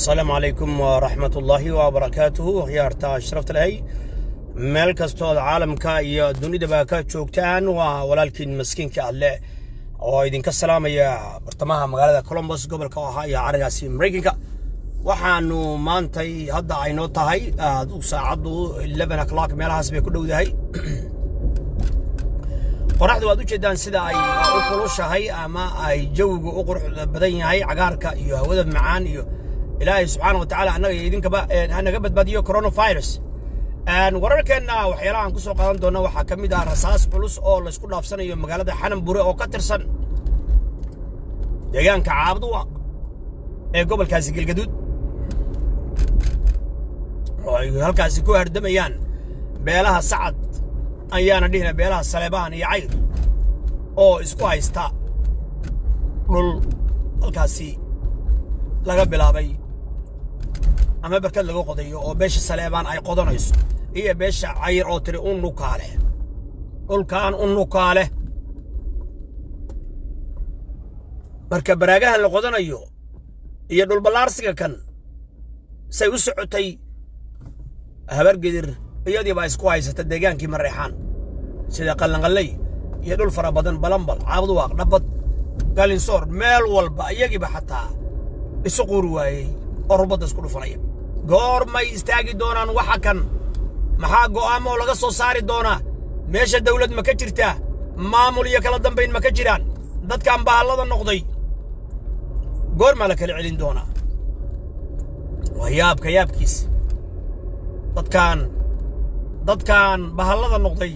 السلام عليكم ورحمة الله وبركاته. خيارتا شرفت لهي meel kastoo caalamka iyo dunida ka joogtaan waa walaalkiin maskiinka alle oo idinka salaamaya bartamaha magaalada Columbus gobolka Ohio arigaasi Mareykanka waxaanu maantay hadda ay noo tahay saacadu 11 o'clock meelahaas bay ku dhowdahay qoraxdu waad u jeedaan sida ay u kulushahay ama ay jawigu u qurux badan yahay cagaarka iyo hawada macaan iyo Ilaahay subhanahu wa ta'ala anaga idinkaba anaga badbaadiyo coronavirus wararkeena waxyaalahan ku soo qaadan doona waxa kamid ah rasaas culus oo la isku dhaafsanayo magaalada Xananbuure oo ka tirsan deegaanka Caabduwa ee gobolkaasi Galgaduud oo ay halkaasi ku hardamayaan beelaha Sacad ayaana dhihna beelaha Saleebaan iyo Cayr oo isku haysta dhul halkaasi laga bilaabay ama barkad lagu qodayo oo beesha Saleebaan ay qodanayso iyo beesha Cayr oo tiri unukaale dhulkaan unukaale marka baraagahan la qodanayo iyo dhul balaarsiga kan say u socotay habargedir iyadii baa isku haysata deegaankii Mareexaan sida qalanqalay iyo dhul fara badan Balambal Caabduwa Dhabad Galinsoor meel walba iyagiiba xataa isu qur waayay oo rubada isku dhufanaya goormay istaagi doonaan waxa kan maxaa go'aamo laga soo saari doona meesha dawlad ma ka jirta maamul iyo kala dambeyn ma ka jiraan dadkan bahallada noqday goorma la kala celin doona wayaabka yaabkiis dadkan bahallada noqday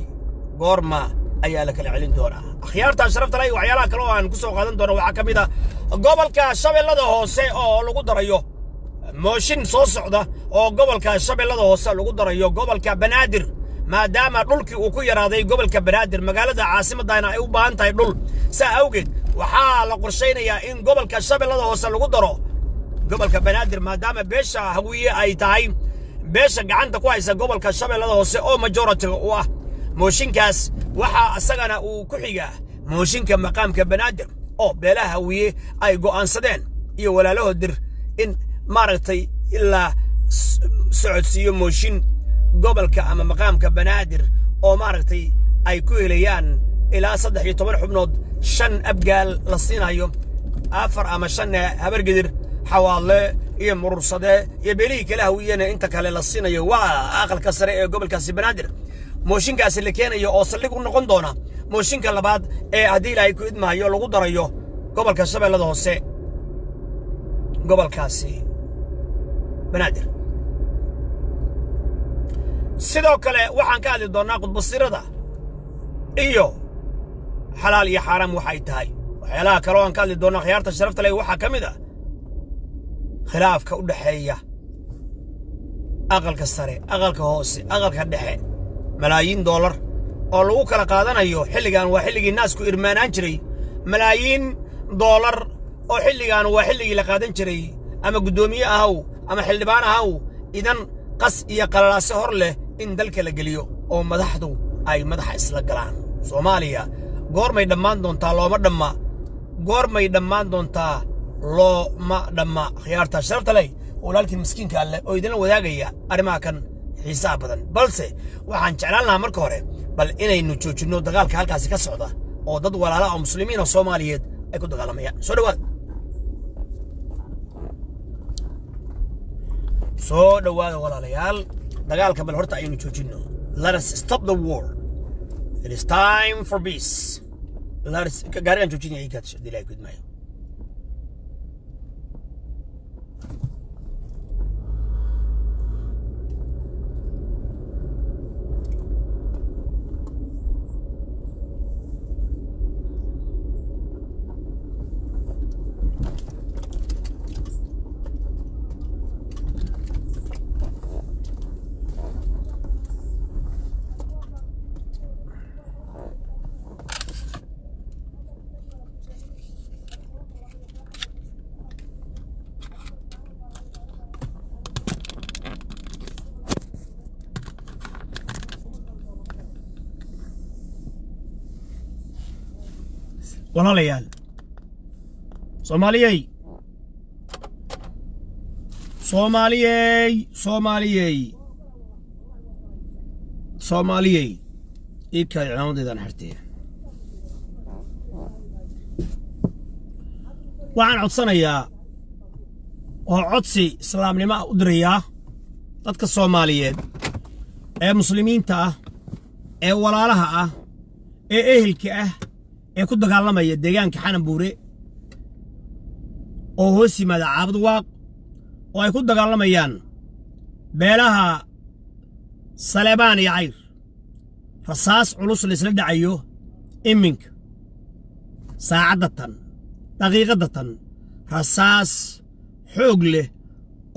goorma ayaa la kala celin doona akhyaarta sharafta leh waxyaalaha kale oo aan ku soo qaadan doono waxa kamid ah gobolka Shabeellada Hoose oo lagu darayo mooshin soo socda oo gobolka Shabeellada Hoose lagu darayo gobolka Banaadir maadaama dhulkii uu ku yaraaday gobolka Banaadir magaalada caasimadana ay u baahan tahay dhul saa awgeed waxaa la qorsheynayaa in gobolka Shabeellada Hoose lagu daro gobolka Banaadir maadaama beesha Hawiye ay tahay beesha gacanta ku haysa gobolka Shabeellada Hoose oo majority u ah mooshinkaas waxa asagana uu ku xigaa mooshinka maqaamka Banaadir oo beelaha Hawiye ay go'aansadeen iyo walaalahoodir in maaragtay ilaa socodsiyo mooshin gobolka ama maqaamka Banaadir oo maaragtay ay ku helayaan ilaa 13 xubnood 5 abgaal la siinayo 4 ama 5 habargedir xawaale iyo murursade iyo beelihii kala Hawiyena inta kale la siinayo waa aqalka sare ee gobolkaasi Banaadir mooshinkaasi la keenayo oo saldhig u noqon doona mooshinka labaad ee hadii Ilaahay ku idmaayo lagu darayo gobolka Shabeellada Hoose gobolkaasi Banaadir sidoo kale waxaan ka hadli doonaa qudbasirada iyo xalaal iyo xaraam waxay tahay waxyaalaha kale oo aan ka hadli doonaa khiyaarta sharafta leh waxa kamid ah khilaafka u dhaxeeya aqalka sare aqalka hoose aqalka dhexe malaayiin dollar oo lagu kala qaadanayo xilligan waa xilligii naasku irmaanaan jiray malaayiin dollar oo xilligan waa xilligii la qaadan jiray ama gudoomiye ahaw ama xildhibaan ahaw idan qas iyo qalalaase hor leh in dalka la geliyo oo madaxdu ay madaxa isla galaan Soomaaliya goormay dhammaan doontaa looma dhamma goormay dhammaan doontaa looma dhamma khiyaarta sharafta leh walaalkii miskiinka alle oo idin wadaagaya arrimaha kan xiisaha badan balse waxaan jeclaan lahaa marka hore bal inaynu joojino dagaalka halkaasi ka socda oo dad walaalaha oo muslimiin oo Soomaaliyeed ay ku dagaalamayaan soo dhawaada walaalayaal dagaalka bal horta aynu joojino let us stop the war it is time for peace let us gaarigan joojinaya ay gaadso dilay gudmaayo walaalayaal Soomaaliyay soomaaliyey iibka ciidamadeedan xirtay waxaan codsanayaa oo codsi islaamnimo u dirayaa dadka Soomaaliyeed ee muslimiinta ah ee walaalaha ah ee ehelka ah ee ku dagaalamaya deegaanka Xananbuure oo hoos yimaada Caabudwaaq oo ay ku dagaalamayaan beelaha Saleebaan iyo Cayr rasaas culus la isla dhacayo iminka saacadatan daqiiqadatan rasaas xoog leh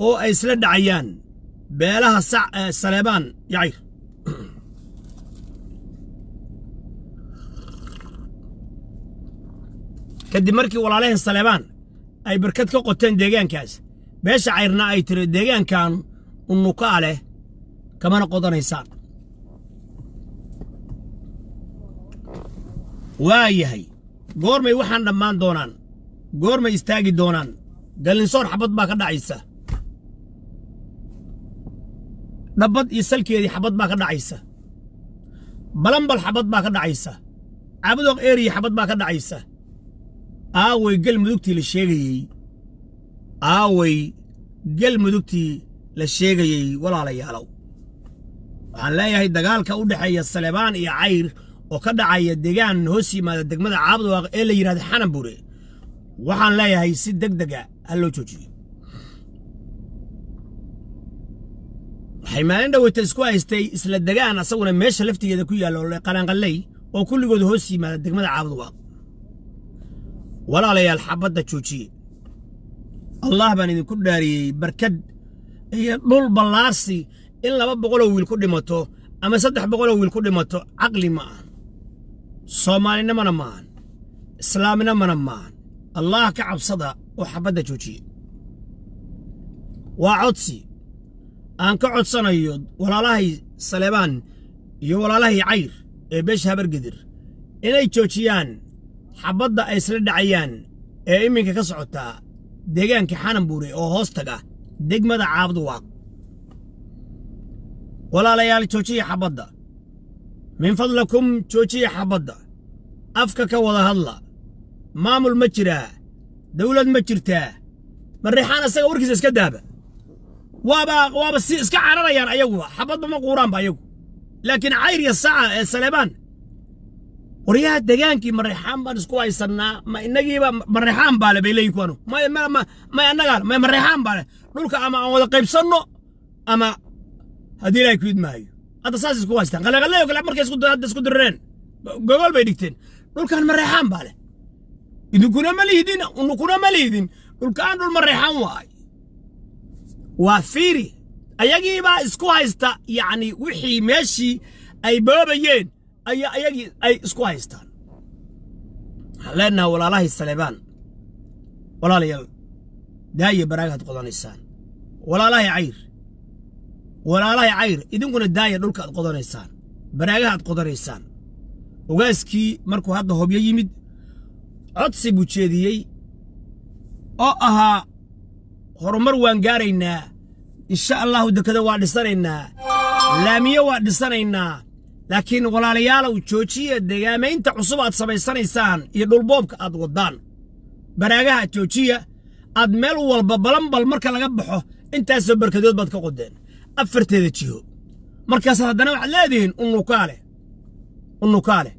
oo ay isla dhacayaan beelaha Saleebaan iyo Cayr kadib markii walaalaheen Saleebaan ay barkad ka qoteen deegaankaas beesha Cayrna ay tiri deegaankan unuka leh kamana qodanaysaan waayahay goormay waxaan dhammaan doonaan goormay istaagi doonaan galinsoor xabad baa ka dhacaysa dhabbad iyo salkeedii xabad baa ka dhacaysa balambal xabad baa ka dhacaysa Caabudwaaq area xabad baa ka dhacaysa aaway galmudugtii la sheegayay walaalayaalow waxaan leeyahay dagaalka u dhaxeeya Saleebaan iyo Cayr oo ka dhacaya deegaan hoos yimaada degmada Caabudwaaq ee la yiraahdo Xananbuure waxaan leeyahay si degdeg ah hal loo joojiyo waxay maalin dhaweyta isku haystay isla deegaan asaguna meesha laftigeeda ku yaalo qalanqalay oo kulligood hoos yimaada degmada Caabudwaaq walaalayaal xabadda joojiye Allah baan idinku dhaariyay barkad iyo dhul ballaarsi in 200 wiil ku dhimato ama 300 wiil ku dhimato aqli ma aha Soomaalinimana ma aha Islaamnimana ma aha Allah ka cabsada oo xabadda joojiye waa codsi aan ka codsanayo walaalahay Saleebaan iyo walaalahay Cayr ee beesha Habargadir inay joojiyaan xabadda ay isla dhacayaan ee iminka ka socota deegaanka Xananbuure oo hoos taga degmada Caabudwaaq walaalayaal joojiya xabadda min fadlakum joojiya xabadda afka ka wada hadla maamul ma jiraa dawlad ma jirtaa marixaan asaga warkiisa iska daaba waaba si iska cararayaan ayagu xabadba ma quuraan ba ayagu laakiin Cayr iyo Saleebaan وريها دجانكي مريحان بان اسكو هيسنا ما انغي مريحان باله بيلين كونو ما انغال ما مريحان باله دولك اما ودا قيبسنو اما هدي لا يكيد ماي هذا اساس اسكو هيستان قال يوكل markay isku hada isku dirreen gogol bay dhigteen dulkan marيحان baale idukuna malihidin unukuna malihidin dulkan dul marيحان waay waa fiiri ayagii baa isku haysta yaani wixii meeshii ay baabayeen ayagii ay isku haystaan halena walaalahay Saleebaan walaalayaal daaya baraagad qodanaysaan walaalahay Cayr idinkuna daaya dhulka aad qodanaysaan baraagaad qodanaysaan ogaaskii markuu hadda hobyo yimid codsi buu jeediyey oo ahaa horumar waan gaaraynaa insha Allah dekada waa dhisanaynaa laamiye waa dhisanaynaa laakiin walaalayaal joojiya deegaamaynta cusub aad samaysanaysaan iyo dhulboobka aad wadaan baraagaha joojiya aad meel walba balanbal marka laga baxo intaas soo barkadood baad ka qodeen afarteeda jiho markaas haddana waxaad leedihiin unukaale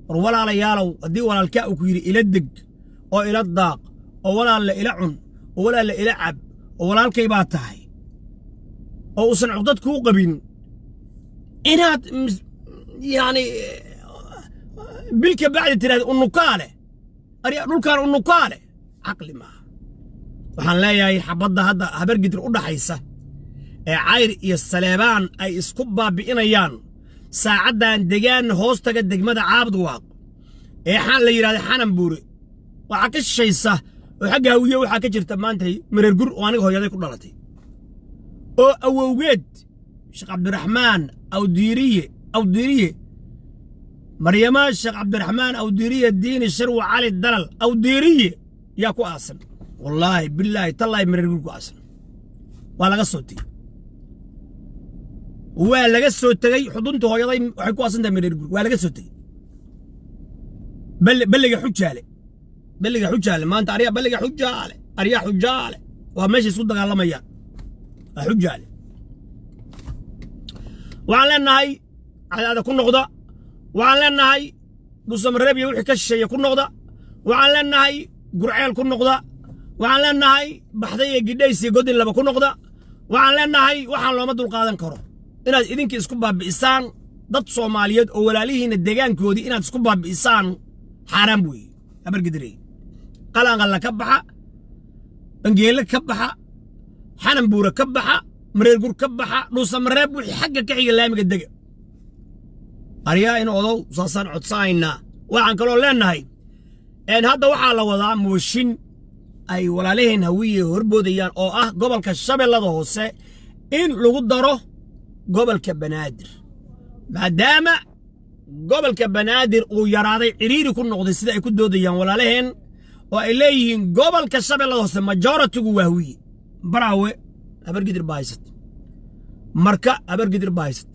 war walaalayaal haddii walaalka uu ku yiri ila deg oo ila daaq oo walaal ila cun oo walaal ila cab oo walaalkay baa tahay oo usan cudad ku qabin inaad yani bilka bacdi tiraahdo unukaale ariya dhulkaan unukaale aqli ma waxaan leeyahay xabadda hadda Habargadir u dhaxaysa ee Cayr iyo Saleebaan ay isku baabi'inayaan saacadan deegaan hoostaga degmada Caabudwaaq ee xaan la yiraahdo Xananbuure waxa ka shaysa oo xagga hawiye waxa ka jirta maanta mareer gur oo aniga hooyaday ku dhalatay oo awowgeed Sheekh Cabdiraxmaan أو ديرية مريم الشيخ عبد الرحمن أو ديرية الدين الشرو علي الدلل أو ديرية يا كو أصل والله بالله تالله مرير كو أصل waa laga soo tegey waa laga soo tegey xudunta hooyaday waxay ku aasantahay mareer gur waa laga soo tegey balliga xujaale maanta ariya balliga xujaale ariya xujaale waa meesha isku dagaalamayaan waa xujaale waxaan leenahay cadaada ku noqda waxaan leenahay dhuusamareeb iyo wixii ka shisheeya ku noqda waxaan leenahay gurceel ku noqda waxaan leenahay baxday iyo gidhays iyo godin laba ku noqda waxaan leenahay waxaan looma dulqaadan karo inaad idinka isku baabi'isaan dad Soomaaliyeed oo walaalihiina deegaankoodii inaad isku baabi'isaan xaraam weey abargidrey qalanqala ka baxa bangeele ka baxa xanan buura ka baxa mareer gur ka baxa dhuusamareeb wixii xagga ka xiga laamiga dega ariyaa in odow saasan codsaayna waxaan kaloo leenahay hadda waxaa la wadaa mooshin ay walaalaheen hawiye horboodayaan oo ah gobolka Shabeellada Hoose in lagu daro gobolka Banaadir maadaama gobolka Banaadir uu yaraaday ciriiri ku noqday sida ay ku doodayaan walaalaheen oo ay leeyihiin gobolka Shabeellada Hoose majority-gu waa hawiye baraawe abargidir baayst marka abargidir baayst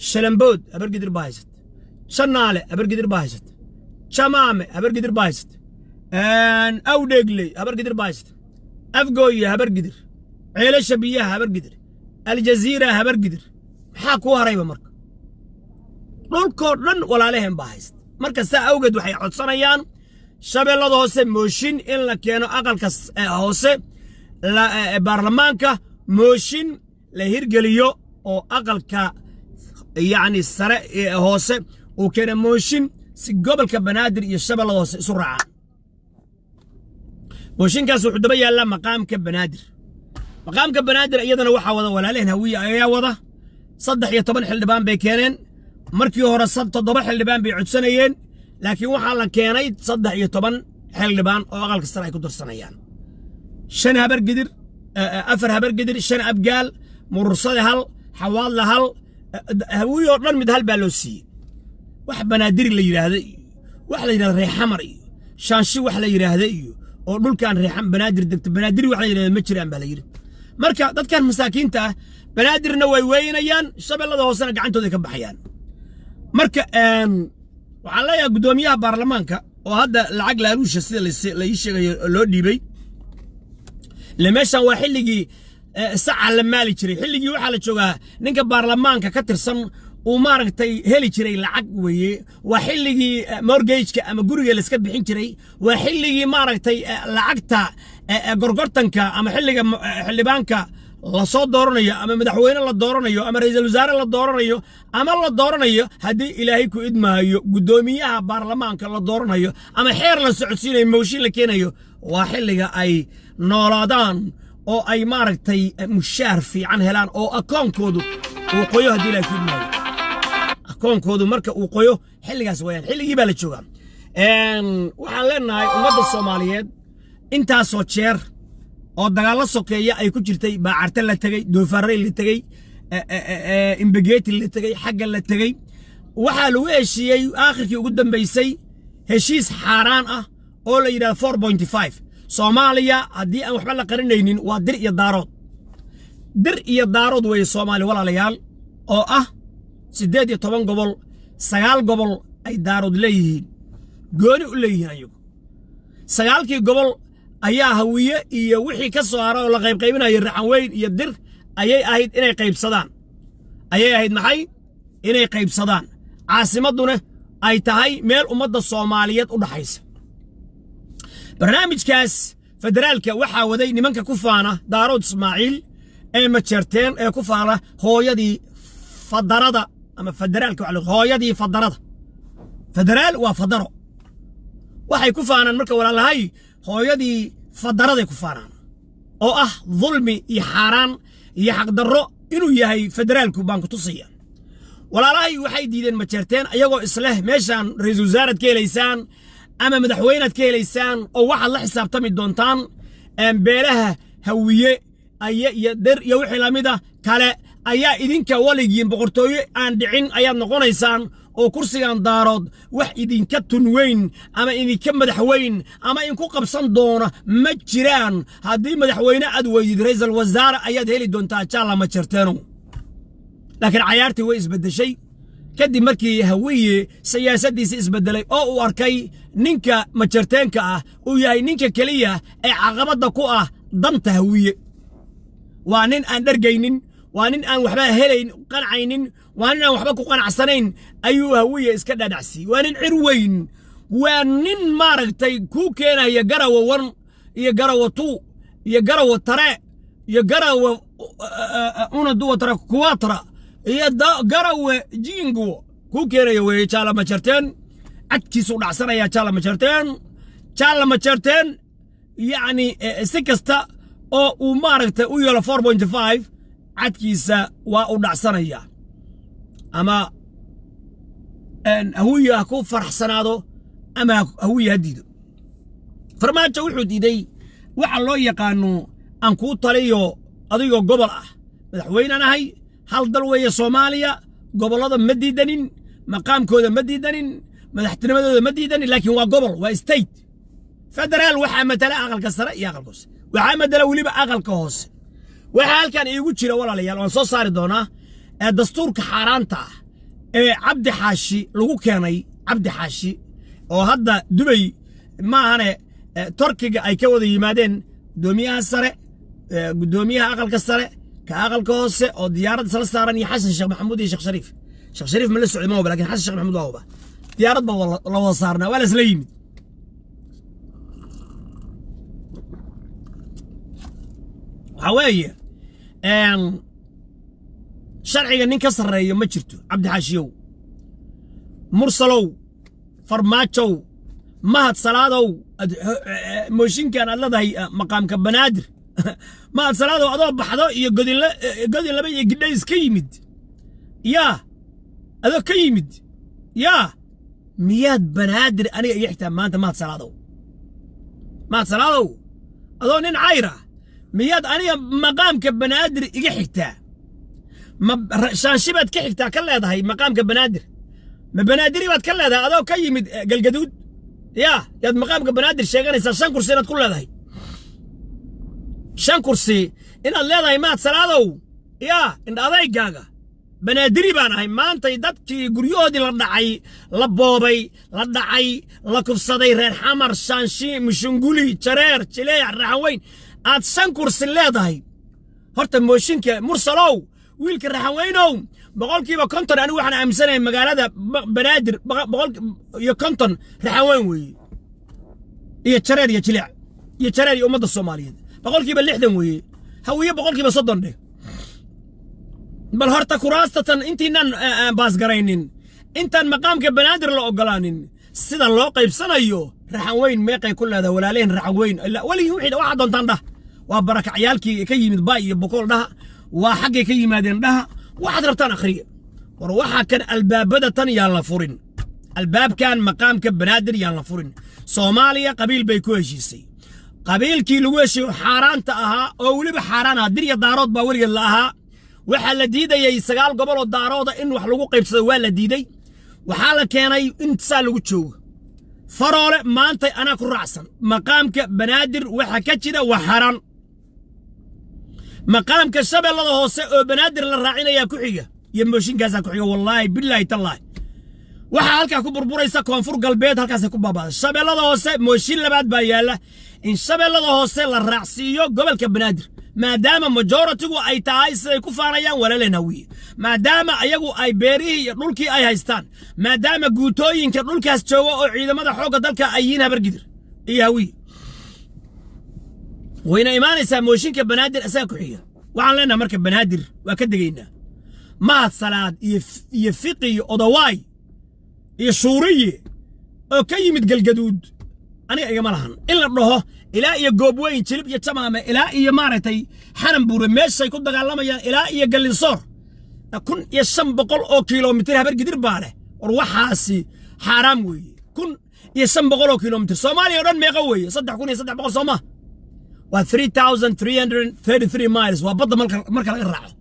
shalambood abargidir baayst shanaale abargidir baayst jamaame abargidir baayst awdheegley abargidir baayst afgooye abargidir ceelasha biyaha abargidir aljaziira abargidir maxaa ku harayba marka dhulkoo dhan walaalaheen baa hayst marka saa awgeed waxay codsanayaan Shabeellada Hoose mooshin in la keeno aqalka hoose baarlamaanka mooshin la hirgeliyo oo aqalka yani sare hoose uu keeno mooshin si gobolka Banaadir iyo Shabeellada Hoose isu raacaan mooshinkaas wuxuu daba yaallaa maqaamka Banaadir iyadana waxaa wada walaalaheen hawiye ayaa wada 13 xildhibaan bay keeneen markii hore 7 xildhibaan bay codsanayeen laakiin waxaa la keenay 13 xildhibaan oo aqalka sare ay ku darsanayaan 5 habargidir 4 habargidir 5 abgaal murursade hal xawaadla hal hawiye oo dhan mid hal baa loo siiyey wax Banaadir la yiraahdo wax la yiraahdo reexamar iyo shaanshi wax la yiraahdo iyo oo dhulkan reexam Banaadir degto Banaadir wax la yiraahdo ma jiraan baa la yiri marka dadkan masaakiinta ah Banaadirna way weynayaan Shabeellada Hoosena gacantooda ka baxayaan marka waxaan leeyahay gudoomiyaha baarlamaanka oo hadda lacag laaluusha sida la ii sheegayo loo dhiibay lemeeshan waa xilligii saca la maali jiray xilligii waxaa la joogaa ninka baarlamaanka ka tirsan uu maaragtay heli jiray lacag weeye waa xilligii mortgage-ka ama guriga la iska bixin jiray waa xilligii maaragtay lacagta gorgortanka ama xilliga xildhibaanka la soo dooranayo ama madaxweyne la dooranayo ama ra'iisul wasaare la dooranayo ama la dooranayo haddii ilaahay ku idmaayo gudoomiyaha baarlamaanka la dooranayo ama xeer la socodsiinayo mooshin la keenayo waa xilliga ay noolaadaan oo ay maaragtay mushaar fiican helaan oo akoonkoodu uu qoyo haddii ilaahay ku idmaayo akoonkoodu marka uu qoyo xilligaas weeyaan xilligii baa la joogaa waxaan leenahay ummadda Soomaaliyeed intaasoo jeer oo dagaalo sokeeya ay ku jirtay baacarta la tagay doofaarey la tagay imbageeti la tagay xagga la tagay waxaa lagu heshiiyey aakhirkii ugu dambaysay heshiis xaaraan ah oo la yiraahdo 4.5 Soomaaliya haddii aan waxba la qarinaynin waa dir iyo daarood way Soomaali walaalayaal oo ah 18 gobol 9 gobol ay daarood leeyihiin gooni u leeyihiin ayagu 9kii gobol ayaa hawiye iyo wixii ka soo haray oo la qaybinayo raxan weyn iyo dir ayay ahayd inay maxay inay qaybsadaan caasimaduna ay tahay meel ummadda Soomaaliyeed u dhaxaysa barnaamijkaas federaalka waxaa waday nimanka ku faana daarood Ismaaciil ee majarteen ee ku faana hooyadii fadarada ama federaalka hooyadii fadarada federaal waa fadaro waxay ku faanaan marka walaalahay hooyadii fadaraday ku faanaan oo ah dhulmi iyo xaraan iyo xaq darro inuu yahay federaalku baan ku tusaya walaalahay waxay diideen majarteen ayagoo isleh meeshan ra'iisul wasaarad ka helaysaan ama madaxweynaad ka helaysaan oo waxa la xisaabtami doontaan beelaha hawiye iyo der iyo wixii lamida kale ayaa idinka waligiin boqortooyo aan dhicin ayaad noqonaysaan oo kursigan daarood wax idinka tunweyn ama idinka madaxweyn ama in ku qabsan doona ma jiraan haddii madaxweyne aad weydid ra'iisul wasaare ayaad heli doontaa jaala ma jirteeno laakiin cayaartii way isbedeshay kadib markii hawiye siyaasadiisa isbedelay oo uu arkay ninka ma jirteenka ah uu yahay ninka kaliya ee caqabada ku ah danta hawiye waa nin aan dhargaynin waa nin aan waxba helayn qancaynin waa nin aan waxba ku qanacsanayn ayuu hawiye iska dhadhacsi waa nin cir weyn waa nin maaragtay ku keenaya garawa wan iyo garawa tu iyo garawa tare iyo garawa una duwa tare kuwatra iyo garawa jingo ku keenaya way jaala ma jirteen adkiisu dhacsanaya jaala ma jirteen yani si kasta oo uu maaragtay u yeelo 4.5 cadkiisa waa u dhacsanaya ama hawiye ku faraxsanaado ama hawiye hadido farmaajo wuxuu diiday waxa loo yaqaano aan ku taliyo adigoo gobol ah madaxweynahay hal dal weeye Soomaaliya gobolada ma diidanin maqaamkooda ma diidanin madaxtinimadooda ma diidanin laakiin waa gobol waa state federaal waxa matala aqalka sare iyo aqalka hoose waxa matala waliba aqalka hoose waxa halkan iigu jira walaalayaal waan soo saari doonaa dastuurka xaaraanta ah ee Cabdi Xaashi lagu keenay Cabdi Xaashi oo hadda Dubai ma ahane Turkiga ay ka wada yimaadeen doomiyaha sare gudoomiyaha aqalka sare ka aqalka hoose oo diyaarad sala saaran iyo Xasan Sheekh Maxamuud iyo Sheekh Shariif ma la socdo ma laakiin Xasan Sheekh Maxamuud waa diyaarad ba la wada saarnaa wala isla yimid hawaye sharciga nin ka sareeyo ma jirto Cabdi Xaashiyow mursalow farmaajow mahad salaadow mooshinkan aad leedahay maqaamka banaadir mahad salaadow adoo baxdo iyo godin laba iyo gidhays ka yimid yaa adoo ka yimid yaa miyaad banaadir aniga iyo xitaa maanta mahad salaadow adoo nin cayra miyaad aniga maqaamka banaadir iga xigtaa ma shaashibaad ka xigtaa ka leedahay maqaamka banaadir ma banaadiri baad ka leedahay adoo ka yimid galgaduud yaa yaad maqaamka banaadir sheeganaysaa 5 kursi inaad ku leedahay 5 kursi inaad leedahay mahad salaadow yaa in adaygaaga banaadiri baan ahay maantay dadkii guryahoodii la dhacay la boobay la dhacay la kufsaday reer xamar shaanshi mushunguli jareer jileeyac raxaweyn aad 5 kursi leedahay horta mooshinka mursalow wiilka raxaweynow boqolkiiba 50 anigu waxaan aaminsanay magaalada banaadir iyo 50 raxaweyn weeye iyo jareer iyo jileec iyo jareer iyo ummadda Soomaaliyeed boqolkiiba 60 weeye hawiye boqolkiiba 30 dhe bal horta kuraastatan intiinan baas garaynin intaan maqaamka banaadir la ogolaanin sida loo qaybsanayo raxaweyn meeqay ku leedahay walaaleen raxaweyn wali wixii waxa doontaan dhah waa barakacyaalkii ka yimid baay iyo boqol dhaha waa xaggay ka yimaadeen dhaha waxaad rabtaan akhriya war waxa kan albaabada tan yaan la furin albaabkan maqaamka banaadir yaan la furin Soomaaliya qabiil bay ku heshiisay qabiilkii lagu heshiyo xaaraanta ahaa oo waliba xaaraan ah dir iyo daarood baa wariga la ahaa waxa la diidayay 9 gobol oo daarooda in wax lagu qaybsado waa la diiday waxa la keenay in saa lagu joogo faroole maanta ana ku raacsan maqaamka banaadir waxa ka jira waa xaraan maqaamka shabeellada hoose oo banaadir la raacinaya ku xiga iyo mooshinkaas ku xiga wallahi billahi tallahi waxa halka ku burburaysa koonfur galbeed halkaas ku baabada shabeellada hoose mooshin labaad baa yaala in shabeellada hoose la raacsiyo gobolka banaadir maadaama majority-gu ay tahay siday ku faanayaan walaaleen hawiye maadaama ayagu ay beerihii iyo dhulkii ay haystaan maadaama guutooyinka dhulkaas jooga oo ciidamada xoogga dalka ay yihiin habargidir iyo hawiye wayna imaanaysaa mooshinka banaadir asaa ku xiga waxaan leenahay marka banaadir waa ka degaynaa mahad salaad iyo fiqi iyo odawaay iyo shuuriye oo ka yimid galgaduud aniga igama lahan in la dhaho ilaa iyo goobweyn jilib iyo jamaame ilaa iyo maaragtay xanan buure meeshay ku dagaalamayaan ilaa iyo galinsoor 1500 oo kiiloomitir habargidir baa leh war waxaasi xaraam weeye 1500 oo kiiloomitir Soomaaliya oo dhan meeqa weeye 3300 Soomaa waa 3333 miles waa badda marka laga raaco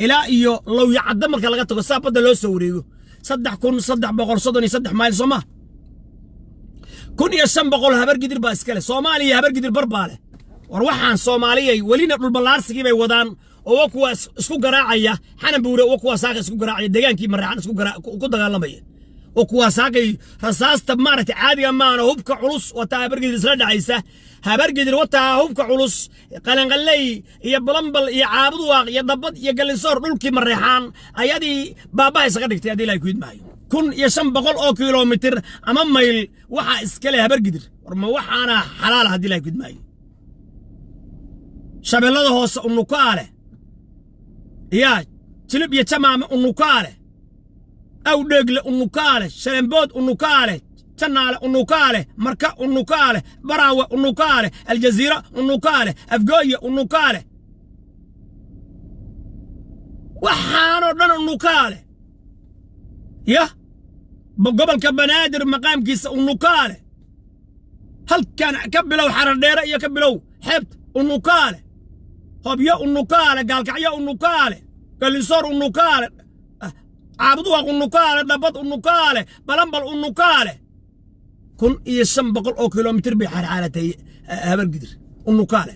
ilaa iyo low yacada marka laga tago saa badda loo soo wareego صدح بقول صدني صدح مايل سما كن يسم بقول هبر قدر باسكله صومالي هبر قدر برباله وروحان صومالي ولينا بالبلارسكي باي ودان oo kuwaas isku garaacaya xanan buure oo kuwaas saaka isku garaacaya deegaankii marxan isku ku dagaalamaya oo kuwaas saaka rasaasta maartay caadiga maana hubka culus wata habargidir isla dhacaysa habargidir wata hubka culus qalanqalay iyo balambal iyo caabud waaq iyo dabad iyo galinsoor dhulkii marxan ayadii baabaha isaga dhigtay hadii la kuid maayo 1500 oo kiiloomitir ama mayl waxa iskale habargidir warma waxaana xalaal hadii la kuid maayo shabeellada hoose unukaale يا تلب يتمام النكالة أو دقل النكالة شلمبود النكالة تنال النكالة مركا النكالة براوة النكالة الجزيرة النكالة أفقاية النكالة وحانو لنا النكالة يا قبل كبنادر مقام كيس النكالة هل كان كبلوا حرر ديرة يكبلوا حبت النكالة هبيا النكالة قال كعيا النكالة قال لي صار النكالة عبدوها النكالة دبط النكالة بلنبل النكالة كن يسم بقول أو كيلومتر بحر حالتي هبل قدر النكالة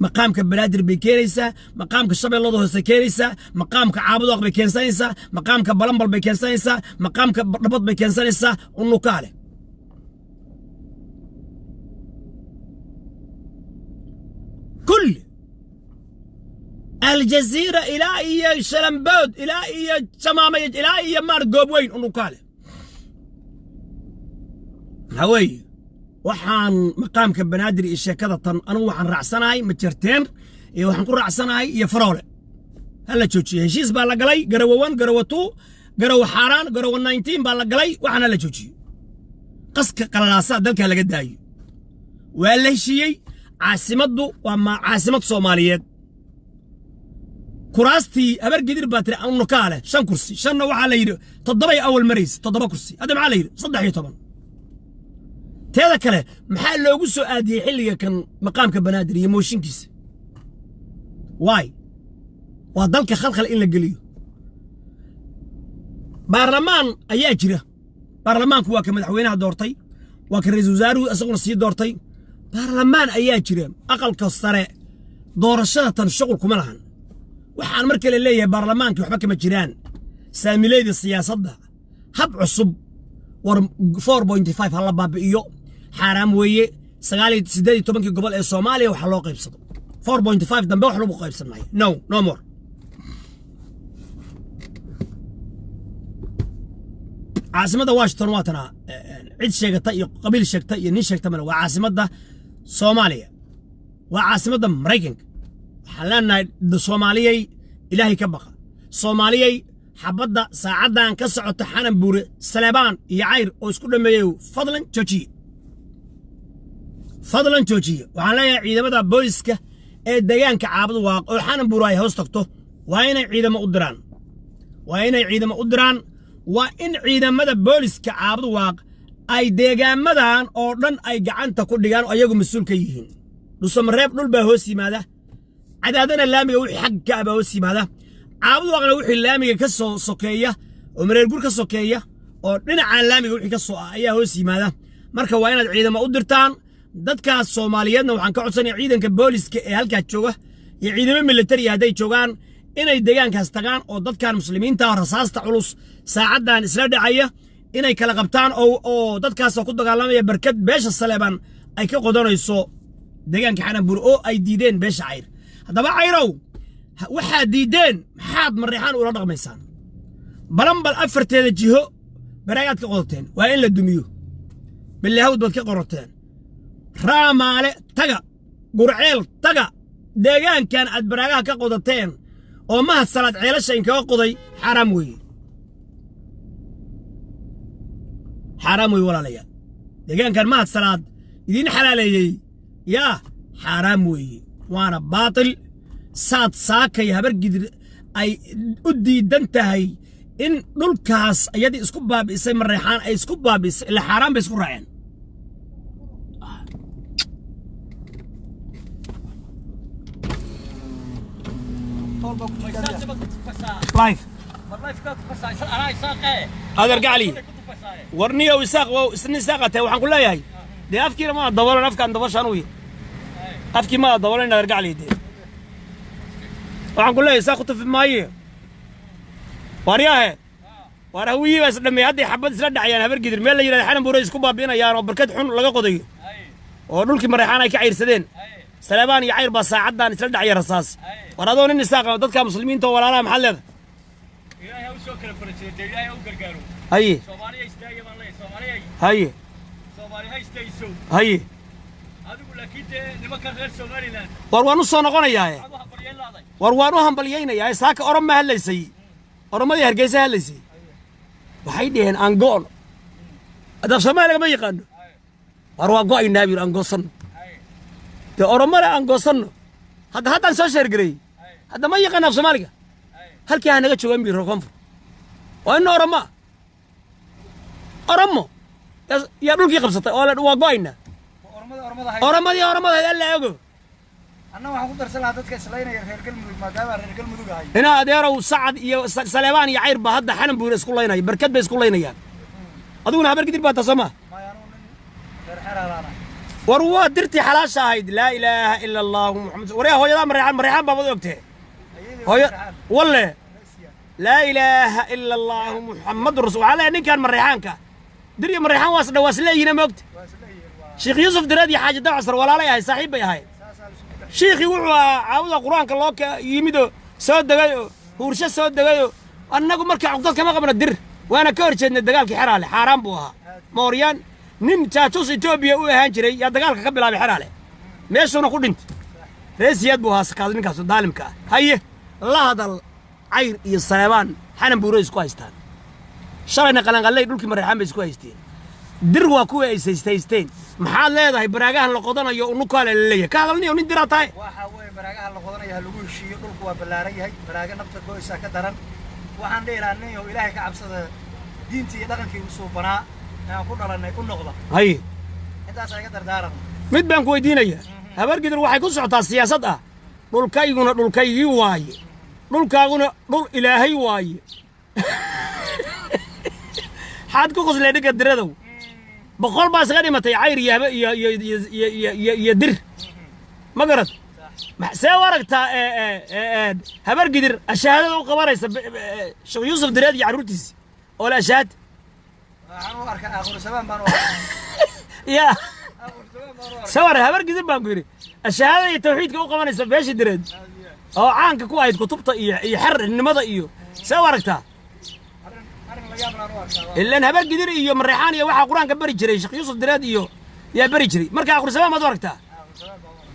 مقام كبنادر بكيريسا مقام كشبه الله ده سكيريسا مقام كعبدوها بكينسانيسا مقام كبلنبل بكينسانيسا مقام كدبط بكينسانيسا النكالة كل الجزيرة إلى إيا شلمبود إلى إيا شمامية إلى إيا مارقوب وين النكالة هوي وحان مقام كبنادر الشيكادة أنا وحان رعسناي متشرتين وحان قول رعسناي يفرولة هلا تشوشي هشيس بالقلي قروا 1 قروا 2 قروا حاران قروا 19 بالقلي وحان هلا تشوشي قسك قلالاسات دلك هلا قداي ولا شيء عاصمته وما عاصمة صوماليات كراستي أبر قدر باتري أو نكالة 5 كرسي 5 وعلى تضبي أول مريز تضبي كرسي هذا معلي صدق طبعا هذا كله محل لو قصو آدي حلقة كان مقام كبنادر يموشين كيس واي وضلك خلق إلا قليو برلمان أياجرة برلمان كوا كمدحوينها دورتي وكرئيس وزارو أسقنا سيد دورتي برلمان أياجرة أقل كسرة دورشة شغل كملهن وحان مركل اللي برلمان كي وحبك مجران ساميليد السياسة ده هب عصب ور 4.5 هلا باب إيو حرام ويه سقالي سدادي توبنكي قبل الصومالي وحلو قيب صدق 4.5 دنبه وحلو قيب صدق معي نو مور عاصمة واشنطن واتنا عيد شيكتا قبيل شيكتا نين شيكتا من وعاصمة ده صوماليا وعاصمة ده مريكن حلالنا الصومالية إلهي كبقى صومالية حبدا ساعدان كسعو تحانن بوري سليبان يعير ويسكو ميو فضلا جوجي وعلى عيدمدا بوليسكا ee deegaanka caabud waaq oo xanan buuraay hoos tagto waa inay ciidamo u diraan waa in ciidamada booliska caabud waaq ay deegaamadan oo dhan ay gacanta ku dhigaan oo ayagu mas'uul ka yihiin dhusamareeb dhul baa hoos yimaada cadaadana laamiga wixii xag ka aba hoos yimaada caabud waaqna wixii laamiga ka soo sokeeya oo mareer gur ka sokeeya oo dhinaca laamiga wixii ka soo ayaa hoos yimaada marka waa inaad ciidamo u dirtaan dadkaas Soomaaliyeedna waxaan ka codsanayaa ciidanka booliska ee halka jooga iyo ciidamada military haday joogaan inay deegaankaas tagaan oo dadkan muslimiinta rasaasta culus saacadan isla dhacaya inay kala qabtaan oo dadkaas ku dagaalamaya barkad beesha Saleeban ay ka qodanayso deegaanka Xananbuur oo ay diideen beesha Cayr hadaba Cayrow waxa diideen maxaad marixaan ula dhaqmaysaan balambal afarteeda jiho baraagaad ka qodateen waa in la dumiyo bilahawd bad ka qorateen raamaale taga gurceel taga deegaankan aad baraagaha ka qodateen oo mahad salaad ceelasha in kaga qoday xaraam weeye walaalayaal deegaankan mahad salaad idin xalaaleeyay yaa xaraam weeye waana baatil saad saakay habar gidir ay u diidan tahay in dhulkaas ayadii isku baabiisay mareexaan ay isku baabiisay la xaraam bay isku raaceen live والله فكرت بس انا يساق هذا ارجع لي ورنيه ويساق وسني ساقته waxaan ku leeyahay de afkiina ma dabolan afkaan dabashan uu afkii ma dabolan arjع لي de waxaan ku leeyahay saaqto fi maaye wariyaha warawiyi bas dhamay hadii xabad isla dhacayaan habar gidir meel la yiraahdo xanan buuray isku baabiinayaan oo barkad xun laga qodayo oo dhulkii mareexaan ay ka ciirsadeen salaabaan iyo cayr ba saacadan isla dhacay rasaas waradoon in isaaq dadka muslimiinta walaalaha maxal leedahay ilaahay u soo kala farajay ilaahay u gargaaro haye Soomaaliya istaaga baan leeyahay Soomaaliya haye Soomaaliya istayso haye adigu laakiin nimanka reer Soomaaliland war waan u soo noqonayaa war waan u hambaliyaynayaa saaka oroma hadlaysay oromadii hargeysa hadlaysay waxay dhaheen aan go'on adaf Soomaaliga ma yaqaan war waa go'aynaa bir aan goosan de oromada aan goosanno hadda soo sheergaray hadda ma yaqaan af Soomaaliga halkii aan naga joogan bir koonfur waa in oromo ya dhulkii qabsatay oo waa go'aynaa oromada alla ogo anna waxaan ku darsan lahaa dadka islaynaya reer galmudug maadaama reer galmudug ahay ina adeerow sacad iyo saleebaan iyo cayr ba hadda xanan buur isku leynay barkad bay isku leynayaan adiguna habar gidir baa tasama reer xaraarana war waa dirti xalaasha ahayd laa ilaaha illa allah muhammad wariya hooyada marixaan baa wada ogtay hooyo walle laa ilaaha illa allah muhammad rasul ala ninkan marixaanka diriyo marixaan waas dhawaas leeyina moogta sheekh yusuf dirad iyo xaaji dacasar walaalay ahay saaxiib bay ahay sheekhi wuxuu caawada quraanka loo yimido soo dagay huursha soo dagay annagu markii caqdad kama qabna dir waana ka horjeednay dagaalkii xaraale xaraan buu ahaa mooriyaan nin jaajus Ethiopia u ahaan jiray ya dagaalka ka bilaabay xaraale meeshuna ku dhintay reesiyad buu ahaa sakaad ninkaas daalimka haye la hadal cayr iyo saleebaan xanan buuray isku haystaan shalayna qalanqalay dhulkii marixaan bay isku haysteen dir waa kuwa ay saystaysteen maxaad leedahay baraagahan la qodanayo unu kale leeyahay ka hadalniyo nin dira tahay waxa way baraagahan la qodanayo lagu heshiiyo dhulku waa ballaaran yahay baraaga nafta gooysa ka daran waxaan dheeraanayo ilaahay ka cabsada diintii iyo dhaqankii uu soo banaa aan ku dhalanay u noqdo haye intaas ay ka dardaaran mid baan ku weydiinaya habar gidir waxay ku socotaa siyaasad ah dhulkayguna dhulkaygii waaye dhulkaaguna dhul ilaahay waaye xaad ku qoslee dhiga diradow boqol baa isaga dhimatay cayr iyo dir ma garad see u aragtaa habar gidir ashahaadada u qabanaysa sheekh yuusuf direed iyo carruurtiisi oo la ashahaad waxaan u arkaa aakhir sabaan baan u arkaa ya sawir habar gidir baan ku yiri ashahaadada iyo tawxiidka u qabanaysa beeshi direed oo caanka ku ahayd kutubta iyo xirnimada iyo see u aragtaa إلا نهبر قدر إيو من ريحانية واحد قرآن كبري جري شيخ يوسف دراد إيو يا بري جري مركا آخر سبب ما دوركتها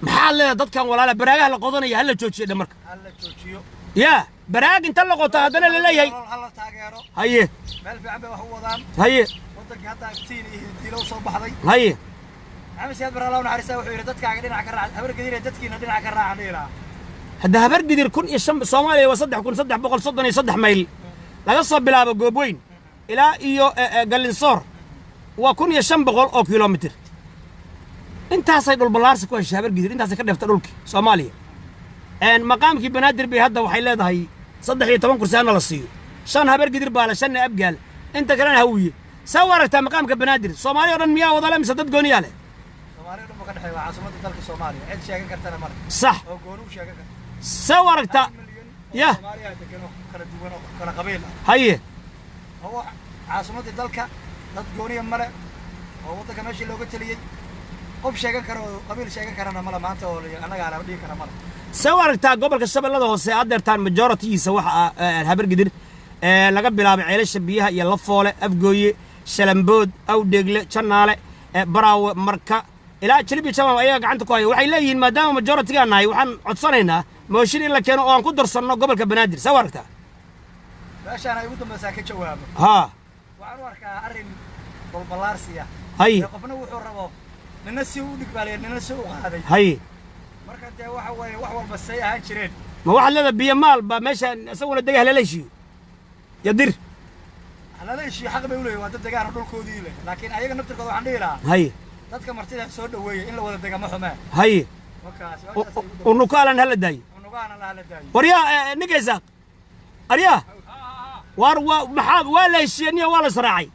محل ضد كان ولا لا براجع لقضانية هلا تشوتشي ده مركا هلا تشوتشيو يا براج انت اللي قطع هذا لا هي هلا تاجرو هي مال في عبه وهو ضام هي ودك حتى كتير يديلو صبح ضي هي عم سياد برا الله نحرسه وحير دتك عقدين كراع هبر قدير دتكينا دين كراع ديرا هذا هبر قدير كون يشم صومالي وصدح كون صدح بقول صدني يصدح ميل لا قصب بلا بقوبوين إلى إيو قلنصور وكون يشم بقول أو كيلومتر انت صيد البلارس كويس هبر قدير انت سكر دفترولك صوماليا ان مقامك بنادر بهذا وحي لهي صدح لي 8 كرسي انا لصيو شان هبر قدر بالا شان ابقال انت كلان هويه سورت مقامك بنادر صومالي ورن مياه وضل مسدد غونياله صومالي دم كدخاي عاصمه دلك صوماليا عيد شيغان كرتنا مر صح او غونو شيغان سورت يا صوماليا تكنو كلا دوغن كلا قبيله هي هو عاصمه دلك dad gooniya mare oo waddanka meeshii looga taliyay qof sheegan karo qabiil sheegan karana mala maanta oo anaga aan dhigi kara mala سوارتا gobolka shabeellada hoose adeertaan majority-giisa waxa habar gidir laga bilaabay ceelasha biyaha iyo la foole afgooye shalambood awdheegle janaale baraawe marka ilaa jilbi jamaa ayaa gacanta ku haya waxay leeyihiin maadaama majority-ga nahay waxaan codsanaynaa mooshin in la keeno oo aan ku darsanno gobolka banaadir sawarta meeshaan ay ugu dambaysaa ka jawaabo ha waxaan u arkaa arrin balbalaarsiya hay qofna wuxuu rabo nina si u dhigbalay nina si u qaaday hay marka dee waxa weeye wax walba say ahaan jireen ma waxa leeda biyo maal ba meesha asaguna degaha la leeshiyo yadir halala ishi xaq bay u leeyahay waa dad degaan dhulkoodii leh laakiin ayaga naftirkooda waxaan dhihi lahaa hay dadka martida soo dhaweeyay in la wada dega ma xumaa hay markaas unukalan hala day unugaana la hala day warya nigaysa arya محاد ولا الشينية ولا صراعي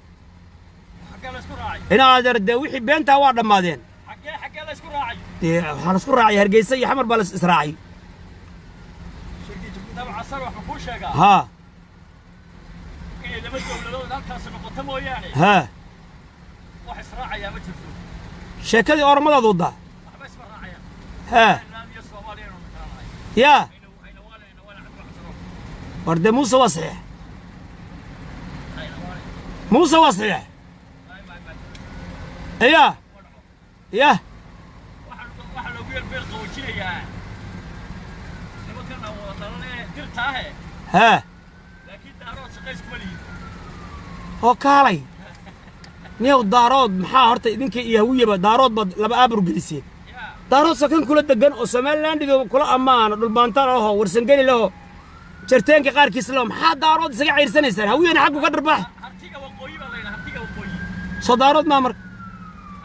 حكى له سكراعي هنا درد وحي بينتها واحد مادين حكى له سكراعي أنا سكراعي هرجيسي حمر بلس إسراعي تبع عصر وحكون شجع ها إيه لما تقول له لا كاسر قطمه يعني ها واحد صراعي يا متفو شكلي أورمضة ضده بس صراعي ها يا ورد موسى وصحيح موسى وصحيح يا يا واحد لو بير قوتشي يا لما كنا وطلنا درتاه ها لكن دارات سقيس كمالي وكالي نيو دارود محا هرتا idinka iyo hawiye daarood bad laba abru geliseen daarood sakan kula dagan oo Soomaaliland kula amaana dhul baantaan oo warsan gali laho jarteenka qaarkiis loo maxaa daarood isaga ciirsanaysan hawiyana xaq ka darbax hartiga waqooyi baa leeyahay hartiga waqooyi soo daarood ma mar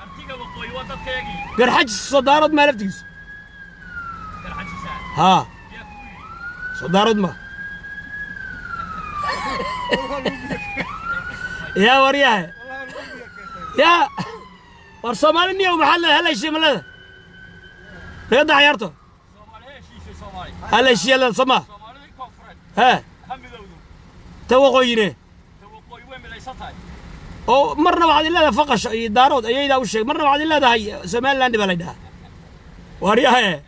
hartiga waqooyi waa dadkeegi garxaj soo daarood ma laftigiis garxajisa ha soo daarood ma يا ورياه يا war Soomaaliya maxaa la helay shimilada reeda ciyaarto هلا شيء لا سما ها توقعينه وين مليستاي او مرنا واحد لا فقش دارود ايدا و شيء مرنا واحد لا هي سوماليلاند بلدها ورياه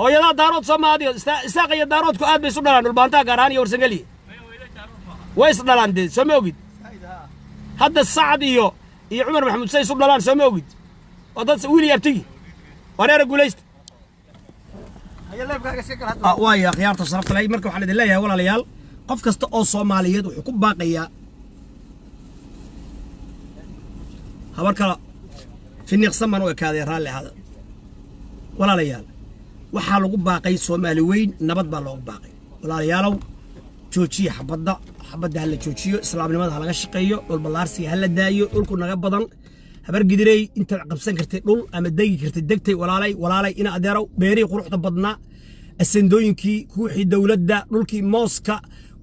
هويدا دارود سمادي ساقيا دارودku aad bay isu dhalaan dhulbaanta gaaraan iyo warsangali way is dhalaan dee sameeyid hadda Saad iyo Umar Maxamed say isu dhalaan sameeyid wadad wiil yabtigi wareer guulaysta واي خيارته صرفت لي مركب waxaan idin leeyahay walaalayaal qof kasta oo Soomaaliyeed wuxuu ku baaqayaa habar kala finiqsaman oo kaaday raali hada walaalayaal waxa lagu baaqay Soomaali weyn nabad baa loogu baaqay walaalayaalow joojiye xabadda la joojiyo islaamnimada laga shaqeeyo dhul balaarsi hal la daayo dhulku naga badan habar gidiray inta qabsan kartay dhul ama degi kartay degtay walaalay ina adeerow beeri quruxda badna asandooyinkii kuuxii dawladda dhulkii mooska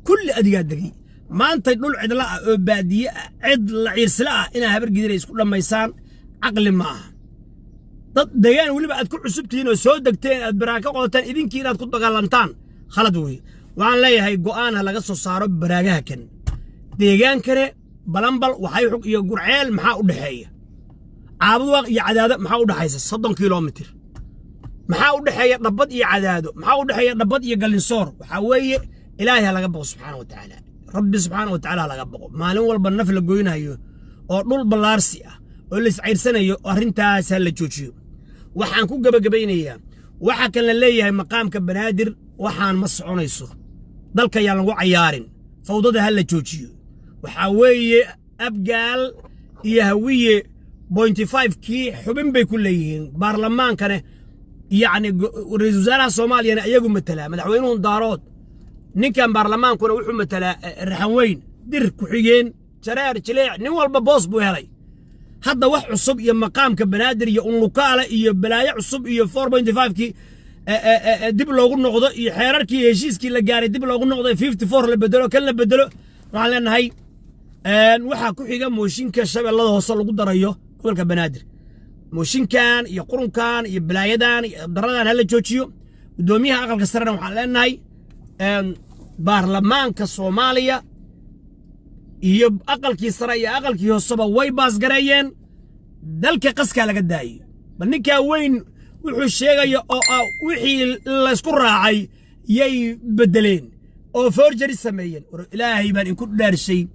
kulli adiga degay maanta dhul cidla ah oo baadiye cid la ciirsila ah ina habar gidiray isku dhameysaan aqli ma aha dad deegaan waliba aad ku cusubtiin oo soo degteen aad baraaka qodataan idinkii inaad ku dagaalantaan khalad weey waxaan leeyahay go'aan laga soo saaro baraagaha kan deegaan kale balanbal waxay xog iyo gurceel maxaa u dhaxeeya caabudwaaq iyo cadaado maxaa u dhaxaysa 30 kilomitir maxaa u dhaxeeya dhabad iyo cadaado maxaa u dhaxeeya dhabad iyo galinsoor waxa weeye ilaahay laga baqo subxaanahu wa ta'aala rabbi subxaanahu wa ta'aala laga baqo maalin walba naf la gooynayo oo dhul balaarsi ah oo la isciirsanayo arintaas la joojiyo waxaan ku gabagabaynayaa waxa kan la leeyahay maqaamka banaadir waxaan ma soconayso dalka yaa lagu cayaarin fawdada hal la joojiyo waxa weeye abgaal iyo hawiye 0.5 kii xubin bay ku leeyihiin baarlamaankana يعني رئيس وزراء الصومالية أيقوم مثلا مدحوينهم دارود نكان برلمان كنا وحوم مثلا الرحوين در كحيين شرار شليع نوال ببوس بوهلي هذا وح عصب يا مقام كبنادر يا أنلوكالة يا بلايع عصب يا 4.5 كي دب لو قلنا قضاء يا حرار كي هشيس كي لجاري دب لو قلنا قضاء 54 اللي بدلوا كله بدلوا وعلى هاي وحا كحيين موشين كشاب الله وصل قدر أيه كل كبنادر موشين كان يقرن كان يبلايدان يضرران هلا جوجيو دوميها أقل كسرنا وحلنا هاي برلمان كصوماليا يب أقل كسرية أقل كيوصبا وي باس قريين دلك قسكا لقداي بنيكا وين وحو الشيغا وحي لاسكو راعي يي بدلين أو فورجري سميين إلهي بان يكون دار الشيء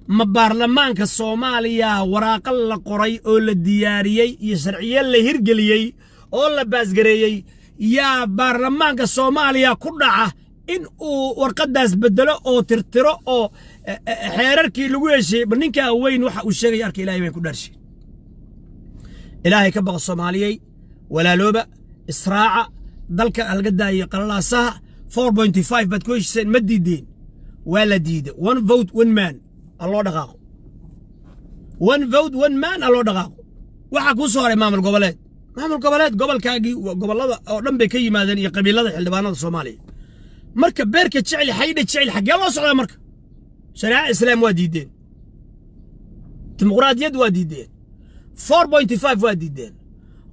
ما برلمانك الصوماليا وراق الله قري أو الدياريي يسرعي اللي هرقليي أو اللي باسقريي يا برلمانك الصوماليا كلها إن ورقداس بدلو أو ترترو أو حيراركي لويشي بنينكا وين وحا وشيغي ياركي إلهي بين كدارشي إلهي كبغ الصوماليي ولا لوبة إسراعة دلك القداي قلالاسها 4.5 بتكويش سين مدي دين ولا ديد 1 vote 1 man الله دقاقو 1 vote 1 man الله دقاقو waxa ku soo haray maamul goboleed gobolkaagii gobolada oo dhan bay ka yimaadeen iyo qabiilada xildhibaanada Soomaaliya marka beerka jecel xaydha jecel xagee loo socdaa marka شريعة إسلام واديدين ديمقراطية واديدين 4.5 واديدين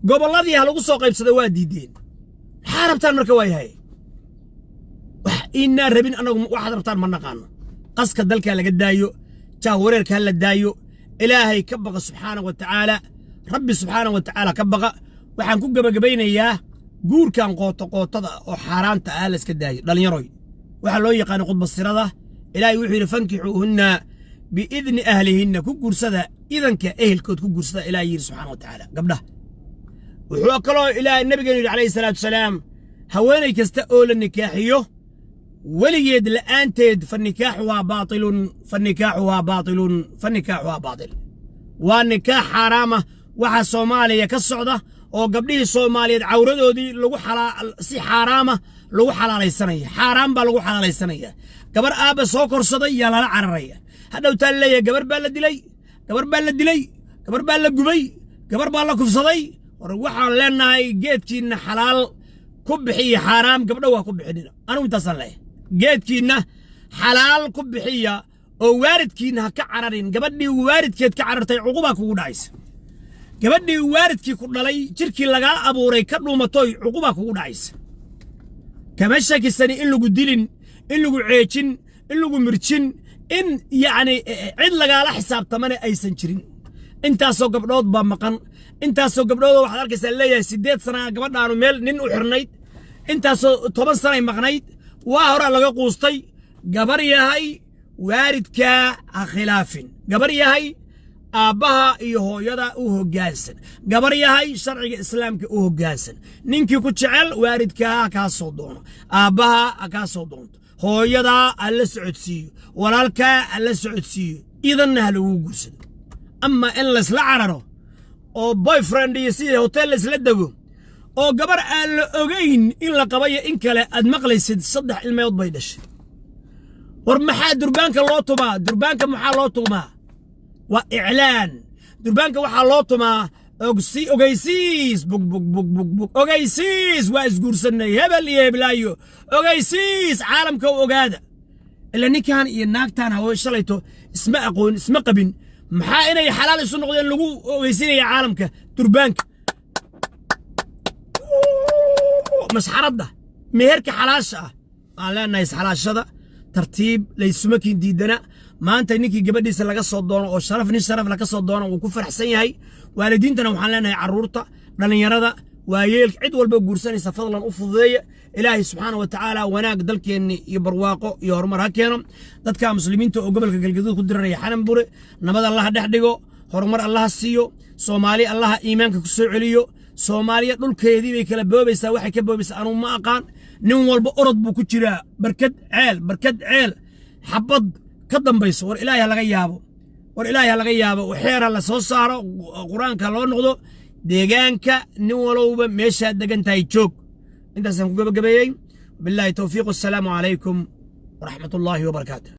قبل الله ذي هلقوا سوق يبصدوا واديدين حاربتان مركواي هاي إنا ربين أنا واحد ربطان من نقانو قصك الدلك هلا قدايو جاوريرك هلا دايو إلهي كبغ سبحانه وتعالى ربي سبحانه وتعالى كبغ وحن كوكب قبينا إياه قول كان قوطة أو حاران تآلس كدايو دلن يروي وحن لو يقان قد بصيرة إلهي وحي فانكحوهن بإذن أهلهن كوكور سدا إذن كأهل كوكور سدا إلهي سبحانه وتعالى قبله وحوكلو إلى النبي عليه الصلاة والسلام هواني كستأول النكاحيو وليد لأنتد فالنكاح باطل فالنكاح باطل فالنكاح باطل والنكاح حرامة وحا صوماليا كالصعدة oo gabdhihii Soomaaliyeed cawradoodii lagu si xaraama lagu xalaalaysanaya xaraam baa lagu xalaalaysanaya gabar aaba soo korsaday yaa la cararaya hadhow taa leeyahay gabar baa la dilay gabar baa la dilay gabar baa la gubay gabar baa la kufsaday war waxaan leenahay geedkiina xalaal ku bixiya xaraam gabdho waa ku bixinina anigu intaasan leeyahay geedkiina xalaal ku bixiya oo waaridkiina ha ka cararin gabadhii waaridkeed ka carartay cuquba kugu dhacaysa gabadhii waaridkii ku dhalay jirkii laga abuuray ka dhuumatay cuquba kugu dhacaysa kama shakisani in lagu dilin in lagu ceejin in lagu mirjin in yaani cid lagaala xisaabtamana aysan jirin intaasoo gabdhood baa maqan intaasoo gabdhood waxaad arkaysaa leeyahay 8 sano gabadhaanu meel nin u xirnayd intaasoo 10 sano ay maqnayd waa hore laga quustay gabar yahay waaridka khilaafin gabar yahay aabbaha iyo hooyada u hoggaansan gabar yahay sharciga islaamka u hoggaansan ninkii ku jecel waaridka ka soo doono aabbaha ka soo doonto hooyada alla socodsiyo walaalka alla socodsiyo idan lagu guursado amma in la isla cararo oo boyfriend iyo si hotel isla dago oo gabar aan la ogeyn in la qabayo in kale aad maqlaysid 3 ilmood bay dhashay war maxaa durbaanka loo tumaa durbaanka maxaa loo tumaa وإعلان دربانك وحا لوطما أغيسيس بوك بوك بوك بوك بوك أغيسيس واسقور سنة يبل يبلايو أغيسيس عالم كو أغادا إلا نيكان يناكتان هو شليتو اسمع أقول اسمع قبين محا إنا يحلال السنة قدين لغو أغيسين يا عالمك دربانك مسحرد ده مهيرك حلاشة قال لنا يسحلاشة ده ترتيب ليسمكين ديدنا ما أنت إنك جبديس لقى صدّون أو شرف نيش شرف لقى صدّون وكفر حسين هاي والدين تنا وحنا عرورته لأن يرى ويل عد والبجورسان يستفضل أفضية إلهي سبحانه وتعالى وناق دلك إني يبرواقه يهرمر هكينهم ذاتك مسلمين تو قبل كالجدود كدر ريحان بوري نبض الله دحدقو هرمر الله السيو صومالي الله إيمانك كسر عليو صوماليا دول كيدي بيكلا بوبيسا waxay ka boobisa anu ma aqaan nin walba orod buu ku jiraa barkad ceel xabad ka dambayso war ilaahay laga yaabo waxeera la soo saaro quraanka loo noqdo deegaanka nin walba meesha degan tahay joog intaas aan ku gabagabeeyay billahi tawfiiq assalamu alaykum wa rahmatullahi wa barakatuh